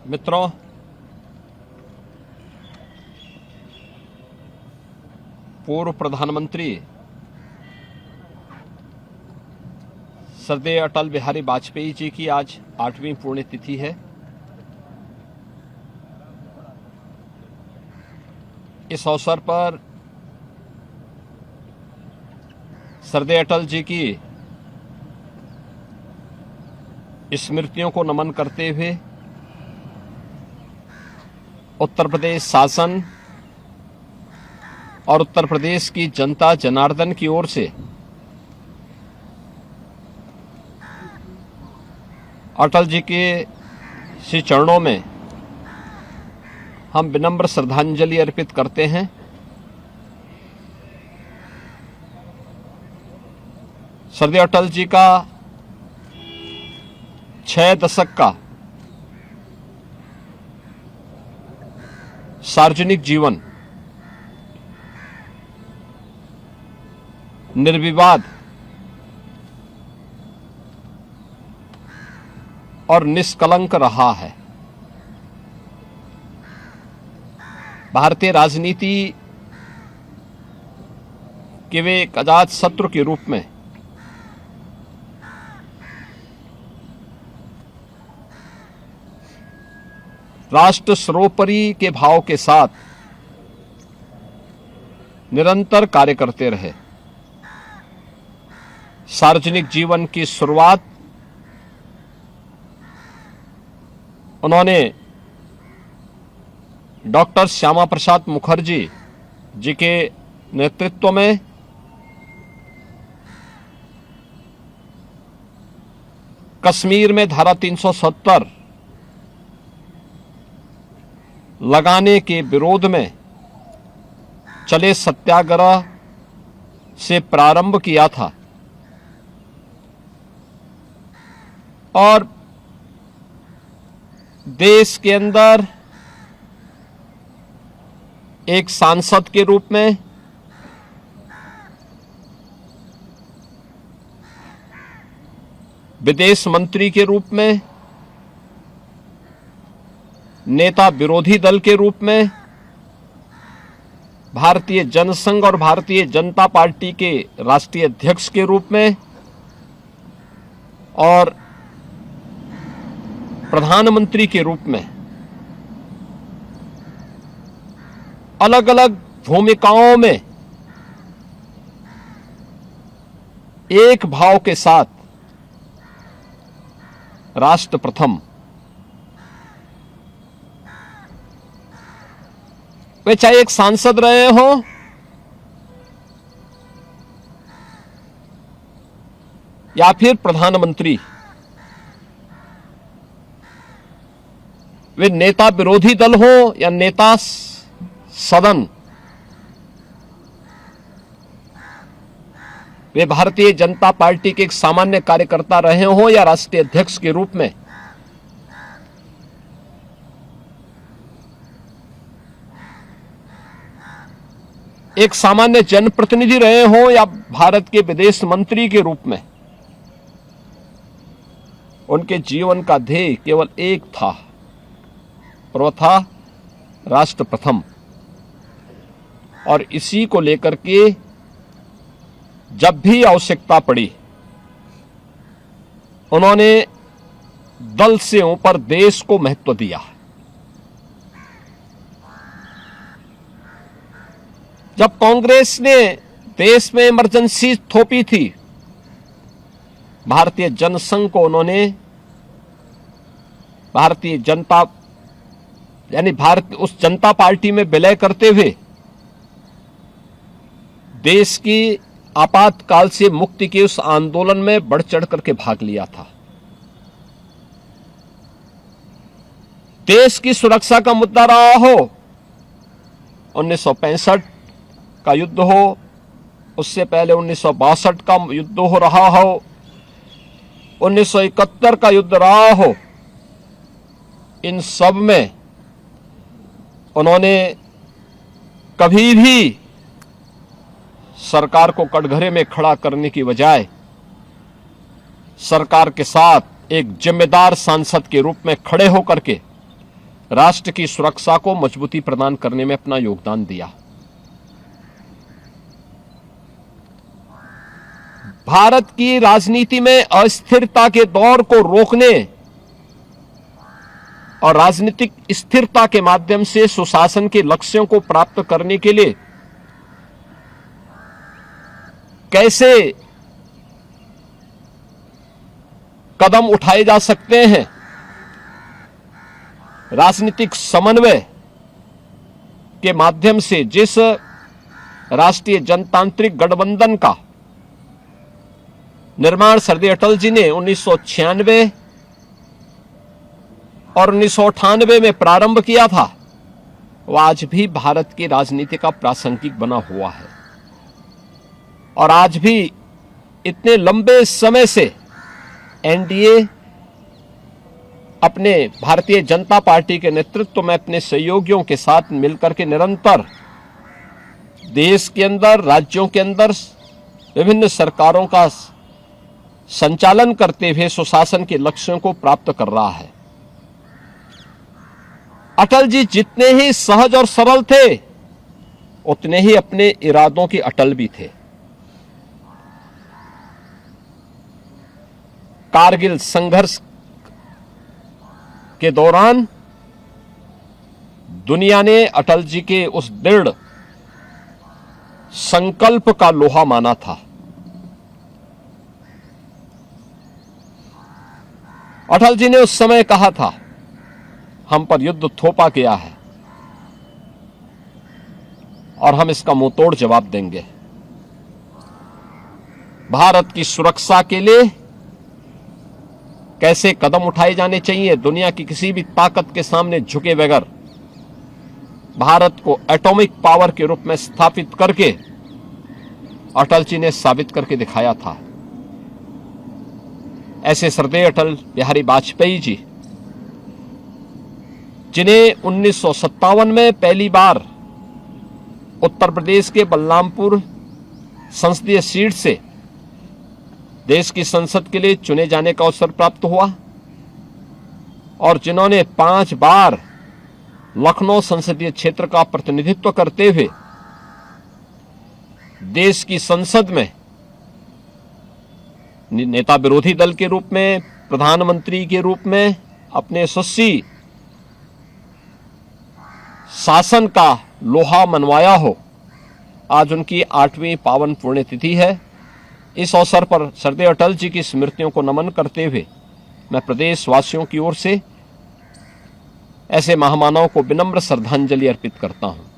मित्रों, पूर्व प्रधानमंत्री श्रद्धेय अटल बिहारी वाजपेयी जी की आज 8वीं पुण्यतिथि है। इस अवसर पर श्रद्धेय अटल जी की स्मृतियों को नमन करते हुए उत्तर प्रदेश शासन और उत्तर प्रदेश की जनता जनार्दन की ओर से अटल जी के श्री चरणों में हम विनम्र श्रद्धांजलि अर्पित करते हैं। श्रद्धेय अटल जी का 6 दशक का सार्वजनिक जीवन निर्विवाद और निष्कलंक रहा है। भारतीय राजनीति के वे एक अजात शत्रु के रूप में राष्ट्र सर्वोपरि के भाव के साथ निरंतर कार्य करते रहे। सार्वजनिक जीवन की शुरुआत उन्होंने डॉक्टर श्यामा प्रसाद मुखर्जी जी के नेतृत्व में कश्मीर में धारा 370 लगाने के विरोध में चले सत्याग्रह से प्रारंभ किया था और देश के अंदर एक सांसद के रूप में विदेश मंत्री के रूप में, नेता विरोधी दल के रूप में, भारतीय जनसंघ और भारतीय जनता पार्टी के राष्ट्रीय अध्यक्ष के रूप में और प्रधानमंत्री के रूप में अलग अलग भूमिकाओं में एक भाव के साथ राष्ट्र प्रथम, वे चाहे एक सांसद रहे हो या फिर प्रधानमंत्री, वे नेता विरोधी दल हो या नेता सदन, वे भारतीय जनता पार्टी के एक सामान्य कार्यकर्ता रहे हो या राष्ट्रीय अध्यक्ष के रूप में, एक सामान्य जनप्रतिनिधि रहे हो या भारत के विदेश मंत्री के रूप में, उनके जीवन का ध्येय केवल एक था और वह था राष्ट्र प्रथम। और इसी को लेकर के जब भी आवश्यकता पड़ी उन्होंने दल से ऊपर देश को महत्व दिया। जब कांग्रेस ने देश में इमरजेंसी थोपी थी, भारतीय जनसंघ को उन्होंने भारतीय जनता यानी भारत उस जनता पार्टी में विलय करते हुए देश की आपातकाल से मुक्ति के उस आंदोलन में बढ़ चढ़ करके भाग लिया था। देश की सुरक्षा का मुद्दा रहा हो, 1965 का युद्ध हो, उससे पहले 1962 का युद्ध हो रहा हो, 1971 का युद्ध रहा हो, इन सब में उन्होंने कभी भी सरकार को कटघरे में खड़ा करने की बजाय सरकार के साथ एक जिम्मेदार सांसद के रूप में खड़े होकर के राष्ट्र की सुरक्षा को मजबूती प्रदान करने में अपना योगदान दिया। भारत की राजनीति में अस्थिरता के दौर को रोकने और राजनीतिक स्थिरता के माध्यम से सुशासन के लक्ष्यों को प्राप्त करने के लिए कैसे कदम उठाए जा सकते हैं, राजनीतिक समन्वय के माध्यम से जिस राष्ट्रीय जनतांत्रिक गठबंधन का निर्माण श्रद्धेय अटल जी ने 1996 और 1998 में प्रारंभ किया था, वह आज भी भारत की राजनीति का प्रासंगिक बना हुआ है। और आज भी इतने लंबे समय से एनडीए अपने भारतीय जनता पार्टी के नेतृत्व में अपने सहयोगियों के साथ मिलकर के निरंतर देश के अंदर, राज्यों के अंदर विभिन्न सरकारों का संचालन करते हुए सुशासन के लक्ष्यों को प्राप्त कर रहा है। अटल जी जितने ही सहज और सरल थे, उतने ही अपने इरादों के अटल भी थे। कारगिल संघर्ष के दौरान दुनिया ने अटल जी के उस दृढ़ संकल्प का लोहा माना था। अटल जी ने उस समय कहा था, हम पर युद्ध थोपा गया है और हम इसका मुंहतोड़ जवाब देंगे। भारत की सुरक्षा के लिए कैसे कदम उठाए जाने चाहिए, दुनिया की किसी भी ताकत के सामने झुके बगैर भारत को एटॉमिक पावर के रूप में स्थापित करके अटल जी ने साबित करके दिखाया था। ऐसे श्रद्धेय अटल बिहारी वाजपेयी जी, जिन्हें 1957 में पहली बार उत्तर प्रदेश के बलरामपुर संसदीय सीट से देश की संसद के लिए चुने जाने का अवसर प्राप्त हुआ और जिन्होंने 5 बार लखनऊ संसदीय क्षेत्र का प्रतिनिधित्व करते हुए देश की संसद में नेता विरोधी दल के रूप में, प्रधानमंत्री के रूप में अपने यशस्वी शासन का लोहा मनवाया हो। आज उनकी 8वीं पावन पुण्यतिथि है। इस अवसर पर श्रद्धेय अटल जी की स्मृतियों को नमन करते हुए मैं प्रदेशवासियों की ओर से ऐसे महामानव को विनम्र श्रद्धांजलि अर्पित करता हूं।